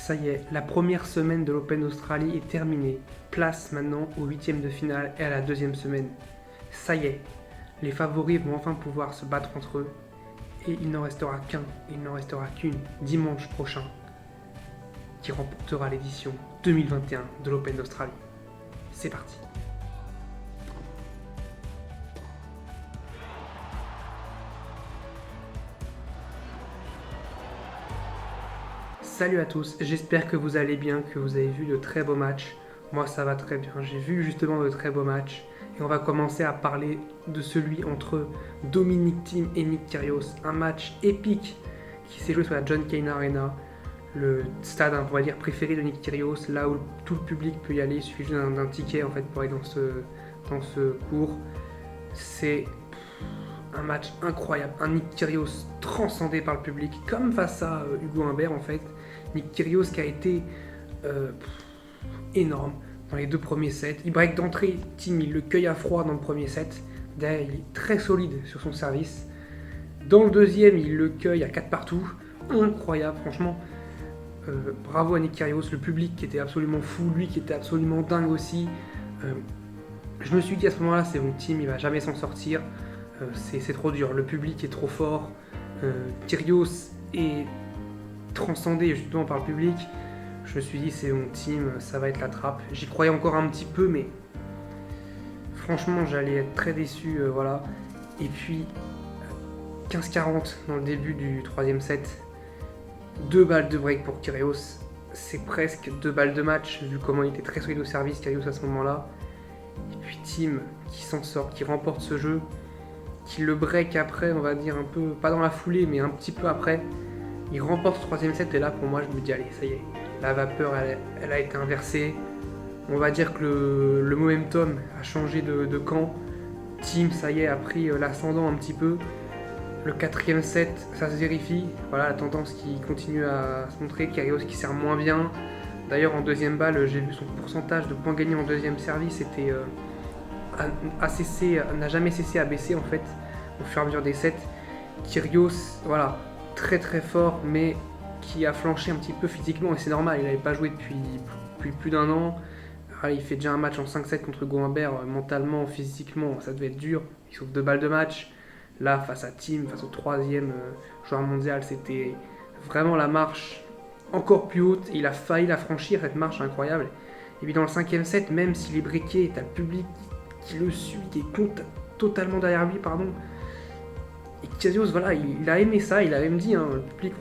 Ça y est, la première semaine de l'Open d'Australie est terminée. Place maintenant aux huitièmes de finale et à la deuxième semaine. Ça y est, les favoris vont enfin pouvoir se battre entre eux. Et il n'en restera qu'un, il n'en restera qu'une, dimanche prochain, qui remportera l'édition 2021 de l'Open d'Australie. C'est parti. Salut à tous, j'espère que vous allez bien, que vous avez vu de très beaux matchs. Moi ça va très bien, j'ai vu justement de très beaux matchs. Et on va commencer à parler de celui entre Dominic Thiem et Nick Kyrgios. Un match épique qui s'est joué sur la John Cain Arena, le stade, on va dire, préféré de Nick Kyrgios, là où tout le public peut y aller. Il suffit juste d'un ticket en fait pour aller dans ce cours. C'est un match incroyable, un Nick Kyrgios transcendé par le public, comme face à Hugo Humbert en fait. Nick Kyrgios qui a été énorme dans les deux premiers sets. Il break d'entrée, Thiem il le cueille à froid dans le premier set. Derrière il est très solide sur son service. Dans le deuxième il le cueille à 4 partout. Incroyable franchement. Bravo à Nick Kyrgios, le public qui était absolument fou, lui qui était absolument dingue aussi. Je me suis dit à ce moment-là, c'est bon, Thiem il va jamais s'en sortir. C'est trop dur, le public est trop fort. Kyrgios est transcendé justement par le public. Je me suis dit, c'est mon Thiem, ça va être la trappe. J'y croyais encore un petit peu, mais franchement, j'allais être très déçu. Voilà. Et puis, 15-40 dans le début du troisième set. 2 balles de break pour Kyrgios. C'est presque 2 balles de match, vu comment il était très solide au service, Kyrgios à ce moment-là. Et puis Thiem qui s'en sort, qui remporte ce jeu, qui le break après, on va dire un peu, pas dans la foulée, mais un petit peu après. Il remporte le troisième set et là, pour moi, je me dis, allez, ça y est, la vapeur, elle a été inversée. On va dire que le momentum a changé de camp. Thiem, ça y est, a pris l'ascendant un petit peu. Le quatrième set, ça se vérifie. Voilà, la tendance qui continue à se montrer. Kyrgios qui sert moins bien. D'ailleurs, en deuxième balle, j'ai vu son pourcentage de points gagnés en deuxième service était n'a jamais cessé à baisser en fait au fur et à mesure des sets. Kyrgios, voilà, très très fort, mais qui a flanché un petit peu physiquement et c'est normal, il n'avait pas joué depuis plus d'un an. Il fait déjà un match en 5-7 contre Hugo Humbert, mentalement, physiquement, ça devait être dur. Il sauve 2 balles de match. Là, face à Thiem, face au troisième joueur mondial, c'était vraiment la marche encore plus haute. Il a failli la franchir, cette marche incroyable. Et puis dans le cinquième set, même s'il est briqué, t'as le public qui le suit, qui est totalement derrière lui, pardon. Et Kyrgios, voilà, il a aimé ça, il a même dit, le public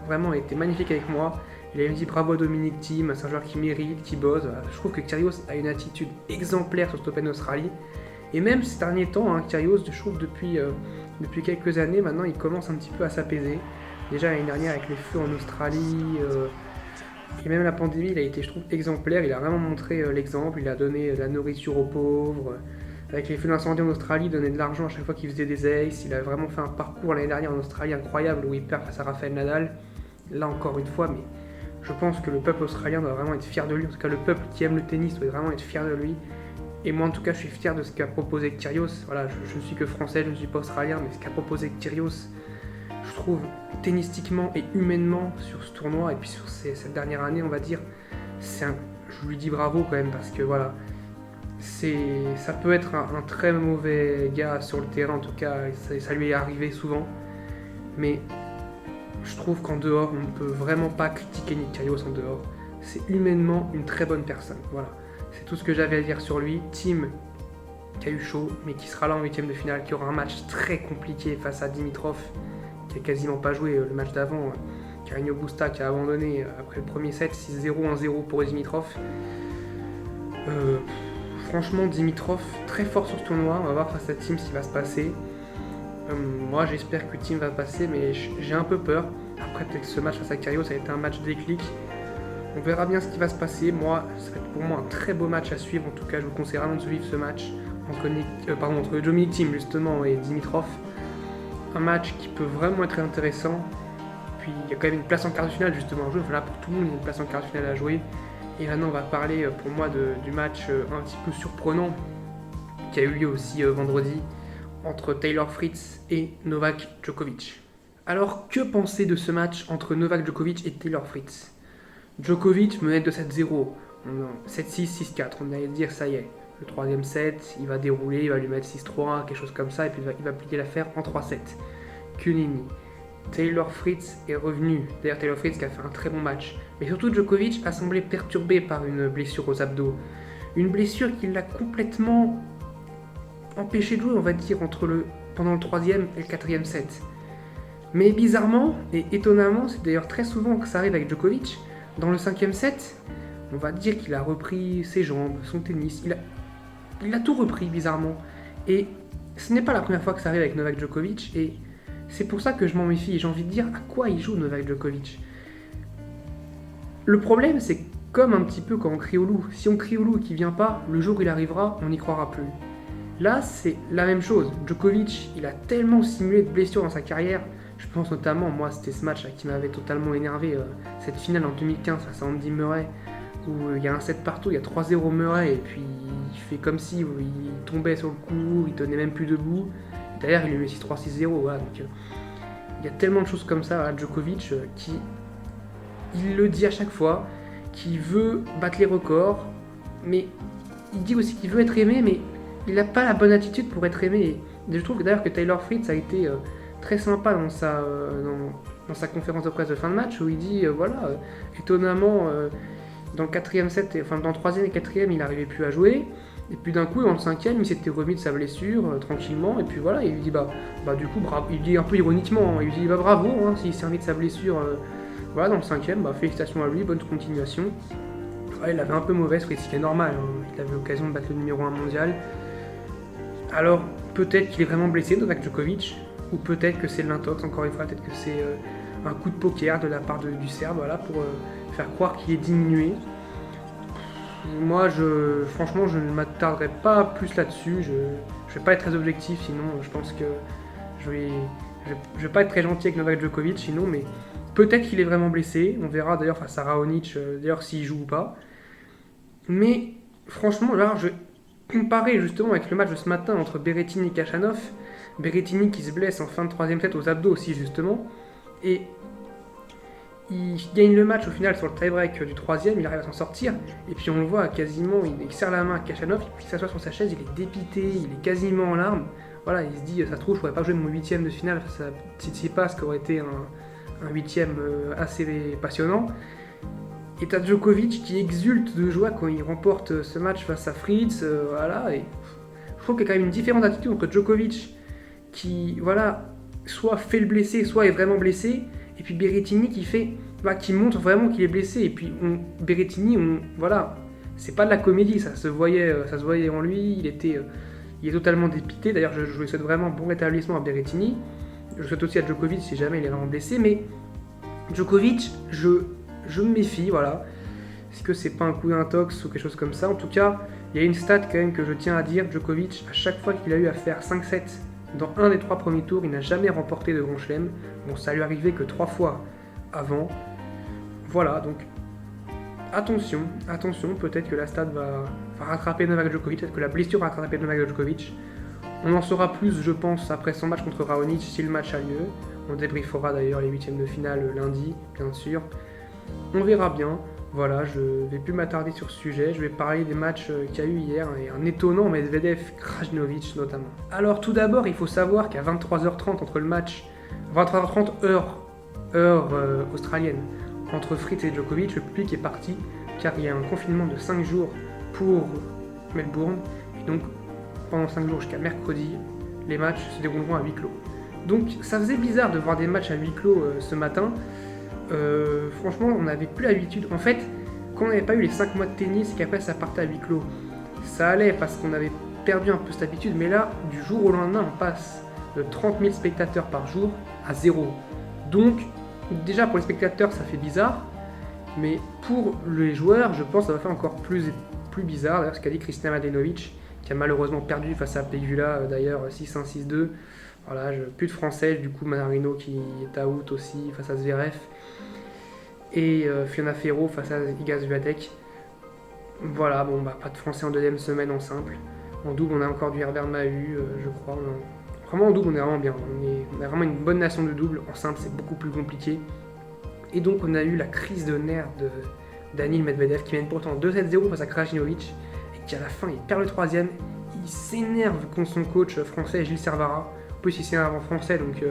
vraiment a été magnifique avec moi. Il a même dit bravo à Dominic Thiem, c'est un joueur qui mérite, qui bosse. Voilà. Je trouve que Kyrgios a une attitude exemplaire sur cet Open d'Australie. Et même ces derniers temps, Kyrgios, je trouve depuis quelques années, maintenant il commence un petit peu à s'apaiser. Déjà l'année dernière avec les feux en Australie, et même la pandémie, il a été, je trouve, exemplaire. Il a vraiment montré l'exemple, il a donné de la nourriture aux pauvres. Avec les feux d'incendie en Australie, il donnait de l'argent à chaque fois qu'il faisait des aces. Il a vraiment fait un parcours l'année dernière en Australie incroyable où il perd face à Rafael Nadal. Là encore une fois, mais je pense que le peuple australien doit vraiment être fier de lui. En tout cas, le peuple qui aime le tennis doit vraiment être fier de lui. Et moi, en tout cas, je suis fier de ce qu'a proposé Kyrgios. Voilà, je ne suis que français, je ne suis pas australien, mais ce qu'a proposé Kyrgios, je trouve, tennistiquement et humainement sur ce tournoi et puis sur cette dernière année, on va dire, je lui dis bravo quand même parce que voilà, ça peut être un très mauvais gars sur le terrain, en tout cas, ça lui est arrivé souvent, mais je trouve qu'en dehors, on ne peut vraiment pas critiquer Nick Kyrgios en dehors. C'est humainement une très bonne personne, voilà. C'est tout ce que j'avais à dire sur lui. Thiem qui a eu chaud, mais qui sera là en huitième de finale, qui aura un match très compliqué face à Dimitrov, qui a quasiment pas joué le match d'avant. Carreño Busta qui a abandonné après le premier set, 6-0, 1-0 pour Dimitrov. Franchement, Dimitrov très fort sur ce tournoi. On va voir face à Thiem ce qui va se passer. Moi, j'espère que Thiem va passer, mais j'ai un peu peur. Après, peut-être que ce match face à Kyrgios, ça a été un match déclic. On verra bien ce qui va se passer. Moi, ça va être pour moi un très beau match à suivre. En tout cas, je vous conseille vraiment de suivre ce match entre Dominic Thiem justement et Dimitrov. Un match qui peut vraiment être intéressant. Puis il y a quand même une place en quart de finale justement à jouer. Voilà, pour tout le monde, il y a une place en quart de finale à jouer. Et maintenant, on va parler pour moi du match un petit peu surprenant qui a eu lieu aussi vendredi entre Taylor Fritz et Novak Djokovic. Alors, que penser de ce match entre Novak Djokovic et Taylor Fritz ? Djokovic menait de 7-0. 7-6, 6-4. On allait dire ça y est. Le troisième set, il va dérouler, il va lui mettre 6-3, quelque chose comme ça, et puis il va plier l'affaire en 3-7. Kunini. Taylor Fritz est revenu. D'ailleurs, Taylor Fritz qui a fait un très bon match. Mais surtout, Djokovic a semblé perturbé par une blessure aux abdos. Une blessure qui l'a complètement empêché de jouer, on va dire, pendant le troisième et le quatrième set. Mais bizarrement et étonnamment, c'est d'ailleurs très souvent que ça arrive avec Djokovic, dans le cinquième set, on va dire qu'il a repris ses jambes, son tennis, il a tout repris bizarrement. Et ce n'est pas la première fois que ça arrive avec Novak Djokovic, et c'est pour ça que je m'en méfie. J'ai envie de dire à quoi il joue Novak Djokovic. Le problème, c'est comme un petit peu quand on crie au loup. Si on crie au loup et qu'il vient pas, le jour où il arrivera, on n'y croira plus. Là, c'est la même chose. Djokovic, il a tellement simulé de blessures dans sa carrière. Je pense notamment, moi, c'était ce match qui m'avait totalement énervé, cette finale en 2015 face à Andy Murray, où il y a un set partout, il y a 3-0 Murray, et puis il fait comme si il tombait sur le coup, il tenait même plus debout. D'ailleurs, il lui met 6-3, 6-0. Voilà, donc, il y a tellement de choses comme ça à Djokovic qui, il le dit à chaque fois, qui veut battre les records, mais il dit aussi qu'il veut être aimé, mais il n'a pas la bonne attitude pour être aimé. Et je trouve d'ailleurs que Taylor Fritz a été très sympa dans sa conférence de presse de fin de match, où il dit, étonnamment, dans le quatrième set, enfin dans le troisième et quatrième, il n'arrivait plus à jouer. Et puis d'un coup, dans le cinquième, il s'était remis de sa blessure tranquillement. Et puis voilà, il lui dit du coup, bravo. Il dit un peu ironiquement, il lui dit bravo, s'il s'est remis de sa blessure. Voilà, dans le cinquième, félicitations à lui, bonne continuation. Ouais, il avait un peu mauvaise, ce qui est normal. Il avait l'occasion de battre le numéro 1 mondial. Alors peut-être qu'il est vraiment blessé, Novak Djokovic, ou peut-être que c'est de l'intox, encore une fois, peut-être que c'est un coup de poker de la part du Serbe, voilà, pour faire croire qu'il est diminué. Moi, franchement, je ne m'attarderai pas plus là-dessus. Je vais pas être très objectif, sinon je pense que je vais pas être très gentil avec Novak Djokovic, sinon, mais peut-être qu'il est vraiment blessé. On verra d'ailleurs face à Raonic, d'ailleurs s'il joue ou pas. Mais franchement, là, je vais comparer justement avec le match de ce matin entre Berrettini et Khachanov. Berrettini qui se blesse en fin de troisième set aux abdos aussi, justement. Et il gagne le match au final sur le tie-break du troisième, il arrive à s'en sortir, et puis on le voit quasiment, il serre la main à Khachanov, puis il s'assoit sur sa chaise, il est dépité, il est quasiment en larmes. Voilà, il se dit, ça se trouve, je pourrais pas jouer mon huitième de finale face à Tsitsipas, ce qui aurait été un huitième assez passionnant. Et t'as Djokovic qui exulte de joie quand il remporte ce match face à Fritz, voilà, et je trouve qu'il y a quand même une différente attitude entre Djokovic qui, voilà, soit fait le blessé, soit est vraiment blessé, et puis Berrettini qui montre vraiment qu'il est blessé. Et puis Berrettini, voilà, c'est pas de la comédie, ça se voyait en lui. Il est totalement dépité. D'ailleurs, je lui souhaite vraiment bon rétablissement à Berrettini. Je souhaite aussi à Djokovic si jamais il est vraiment blessé. Mais Djokovic, je me méfie, voilà. Est-ce que c'est pas un coup d'intox ou quelque chose comme ça? En tout cas, il y a une stat quand même que je tiens à dire. Djokovic, à chaque fois qu'il a eu à faire 5-7 dans un des 3 premiers tours, il n'a jamais remporté de Grand Chelem. Bon, ça lui arrivait que 3 fois avant. Voilà, donc attention, peut-être que la stat va rattraper Novak Djokovic, peut-être que la blessure va rattraper Novak Djokovic. On en saura plus, je pense, après son match contre Raonic, si le match a lieu. On débriefera d'ailleurs les huitièmes de finale lundi, bien sûr. On verra bien. Voilà, je vais plus m'attarder sur ce sujet, je vais parler des matchs qu'il y a eu hier, et un étonnant Medvedev-Krajinovic notamment. Alors tout d'abord, il faut savoir qu'à 23h30 entre le match, 23h30 heure australienne, entre Fritz et Djokovic, le public est parti, car il y a un confinement de 5 jours pour Melbourne, et donc pendant 5 jours jusqu'à mercredi, les matchs se dérouleront à huis clos. Donc ça faisait bizarre de voir des matchs à huis clos ce matin. Franchement, on n'avait plus l'habitude. En fait, quand on n'avait pas eu les 5 mois de tennis et qu'après ça partait à huis clos, ça allait parce qu'on avait perdu un peu cette habitude. Mais là, du jour au lendemain, on passe de 30 000 spectateurs par jour à 0. Donc, déjà pour les spectateurs, ça fait bizarre. Mais pour les joueurs, je pense que ça va faire encore plus bizarre. D'ailleurs, ce qu'a dit Kristina Mladenovic, qui a malheureusement perdu face à Pegula, d'ailleurs 6-1, 6-2. Voilà, plus de français, du coup Manarino qui est out aussi face à Zverev. Et Fiona Ferro face à Iga Swiatek. Voilà, pas de français en deuxième semaine en simple. En double, on a encore du Herbert Mahut, je crois. Vraiment en double, on est vraiment bien. On a vraiment une bonne nation de double. En simple, c'est beaucoup plus compliqué. Et donc, on a eu la crise de nerfs Daniil Medvedev qui mène pourtant 2-7-0 face à Krajinovic et qui à la fin il perd le troisième. Il s'énerve contre son coach français Gilles Servara. En plus il s'énerve en français donc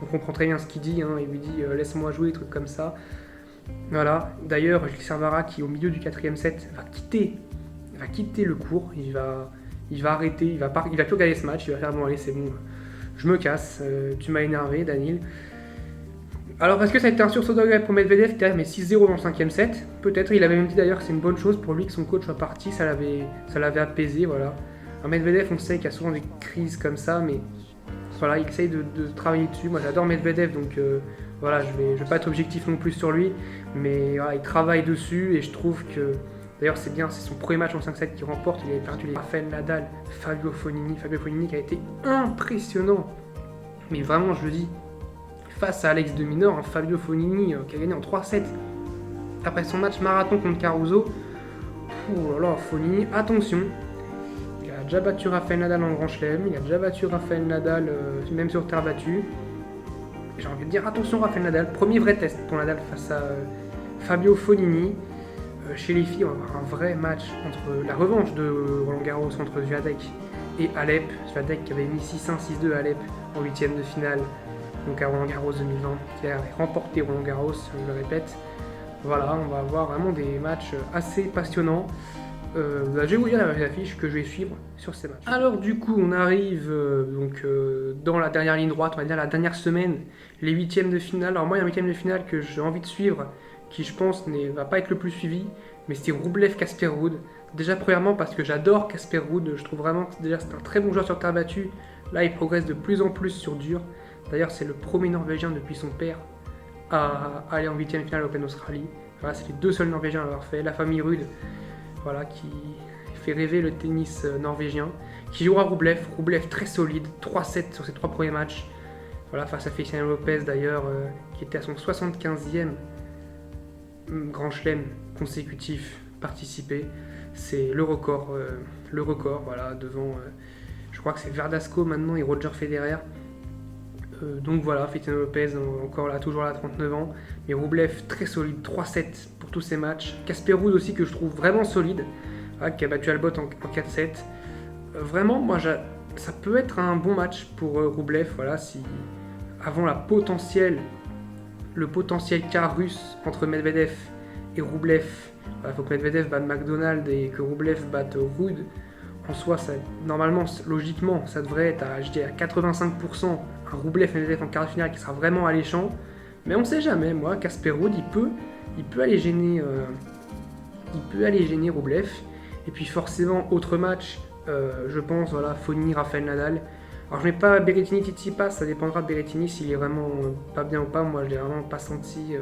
on comprend très bien ce qu'il dit. Il lui dit laisse-moi jouer, des trucs comme ça. Voilà, d'ailleurs Gilles Servara qui au milieu du 4ème set va quitter le cours. Il va arrêter, il va plus regarder ce match, il va faire bon allez c'est bon, je me casse, tu m'as énervé Daniil. Alors est-ce que ça a été un sursaut de regret pour Medvedev qui a mis 6-0 dans le 5ème set? Peut-être, il avait même dit d'ailleurs que c'est une bonne chose pour lui que son coach soit parti, ça l'avait apaisé, voilà. Un Medvedev on sait qu'il y a souvent des crises comme ça, mais voilà, il essaye de travailler dessus. Moi j'adore Medvedev donc voilà, je vais pas être objectif non plus sur lui, mais voilà, il travaille dessus et je trouve que d'ailleurs c'est bien, c'est son premier match en 5-7 qu'il remporte, il avait perdu les Rafael Nadal, Fabio Fognini qui a été impressionnant, mais vraiment je le dis, face à Alex de Minaur, Fabio Fognini qui a gagné en 3-7 après son match marathon contre Caruso. Oh là là, Fognini, attention, il a déjà battu Rafael Nadal en Grand Chelem, il a déjà battu Rafael Nadal même sur terre battue. J'ai envie de dire attention Rafael Nadal, premier vrai test pour Nadal face à Fabio Fognini. Chez les filles, on va avoir un vrai match entre la revanche de Roland Garros entre Swiatek et Alep. Swiatek qui avait mis 6-1, 6-2 à Alep en 8ème de finale, donc à Roland Garros 2020, qui a remporté Roland Garros, je le répète. Voilà, on va avoir vraiment des matchs assez passionnants. Je vais vous dire la fiche que je vais suivre sur ces matchs. Alors du coup, on arrive dans la dernière ligne droite, on va dire la dernière semaine, les 8ème de finale. Alors moi, il y a un 8ème de finale que j'ai envie de suivre, qui je pense ne va pas être le plus suivi, mais c'est Rublev-Casper Ruud. Déjà premièrement parce que j'adore Casper Ruud, je trouve vraiment que déjà c'est un très bon joueur sur terre battue. Là il progresse de plus en plus sur dur. D'ailleurs c'est le premier Norvégien depuis son père à aller en 8ème finale Open Australie. Voilà, c'est les deux seuls Norvégiens à l'avoir fait. La famille Ruud, voilà, qui fait rêver le tennis norvégien. Qui jouera Rublev très solide, 3-7 sur ses 3 premiers matchs. Voilà, face à Feliciano Lopez d'ailleurs, qui était à son 75e Grand Chelem consécutif participé. C'est le record, voilà, devant, je crois que c'est Verdasco maintenant et Roger Federer. Donc voilà, Feliciano Lopez encore là, toujours là à 39 ans. Mais Rublev très solide, 3-7 pour tous ses matchs. Casper Ruud aussi que je trouve vraiment solide, voilà, qui a battu Albot en 4-7. Vraiment, moi, ça peut être un bon match pour Rublev, voilà, si avant le potentiel quart russe entre Medvedev et Rublev. Il faut que Medvedev batte McDonald et que Rublev batte Ruud. En soi, normalement, logiquement, ça devrait être à 85% un Rublev-Medvedev en quart de finale qui sera vraiment alléchant. Mais on ne sait jamais, moi, Casper Ruud, il peut aller gêner Rublev. Et puis forcément, autre match, je pense, voilà, Fognini, Rafael Nadal. Alors je mets pas Berrettini, Tsitsipas, ça dépendra de Berrettini s'il est vraiment pas bien ou pas. Moi je l'ai vraiment pas senti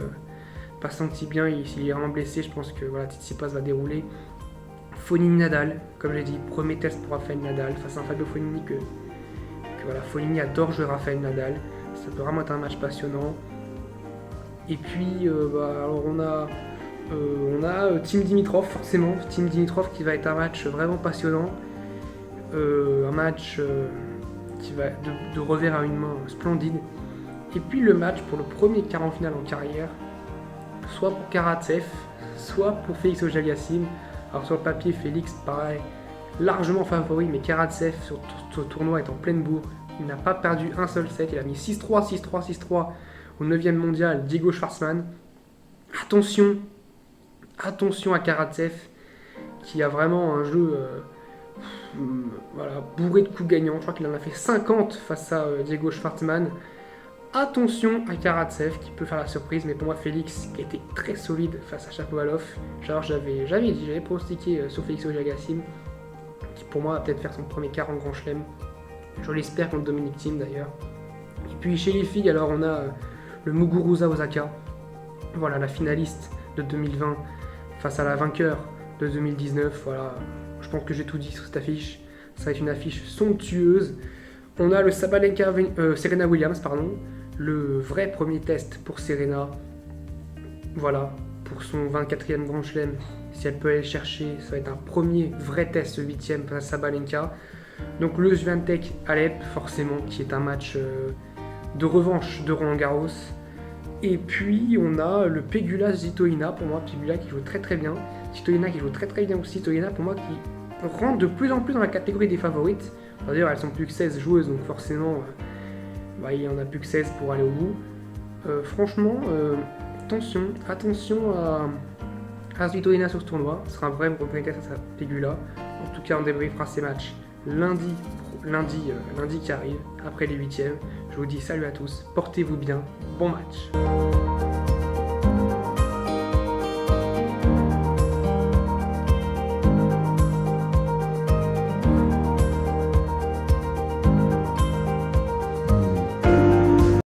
bien. S'il est vraiment blessé, je pense que voilà, Tsitsipas va dérouler. Fognini Nadal, comme j'ai dit, premier test pour Rafael Nadal face à un Fabio Fognini que voilà, Fognini adore jouer Rafael Nadal. Ça peut vraiment être un match passionnant. Et puis alors on a Team Dimitrov forcément, Team Dimitrov qui va être un match vraiment passionnant. Un match qui va de revers à une main splendide. Et puis le match pour le premier quart en finale en carrière, soit pour Karatsev, soit pour Félix Auger-Aliassime. Alors sur le papier, Félix paraît largement favori, mais Karatsev sur ce tournoi est en pleine bourre. Il n'a pas perdu un seul set, il a mis 6-3, 6-3, 6-3 au 9e mondial, Diego Schwartzmann. Attention à Karatsev, qui a vraiment un jeu voilà, bourré de coups gagnants. Je crois qu'il en a fait 50 face à Diego Schwartzmann. Attention à Karatsev qui peut faire la surprise, mais pour moi Félix qui a été très solide face à Shapovalov. Alors j'avais pronostiqué sur Félix Auger-Aliassime, qui pour moi va peut-être faire son premier quart en Grand Chelem. Je l'espère contre Dominic Thiem d'ailleurs. Et puis chez les filles, alors on a le Muguruza Osaka, voilà, la finaliste de 2020 face à la vainqueur de 2019. Voilà, je pense que j'ai tout dit sur cette affiche. Ça va être une affiche somptueuse. On a le Serena Williams, le vrai premier test pour Serena. Voilà, pour son 24e Grand Chelem. Si elle peut aller le chercher, ça va être un premier vrai test, ce 8e face à Sabalenka. Donc le Swiatek Alep, forcément, qui est un match de revanche de Roland Garros. Et puis on a le Pegula Svitolina, pour moi, Pegula qui joue très très bien, Svitolina qui joue très très bien aussi, Svitolina pour moi qui rentre de plus en plus dans la catégorie des favorites. D'ailleurs elles sont plus que 16 joueuses, donc forcément il y en a plus que 16 pour aller au bout. Franchement, attention à Svitolina sur ce tournoi, ce sera un vrai propriétaire à sa Pegula. En tout cas on débriefera ces matchs lundi qui arrive, après les 8e. Je vous dis salut à tous, portez-vous bien, bon match.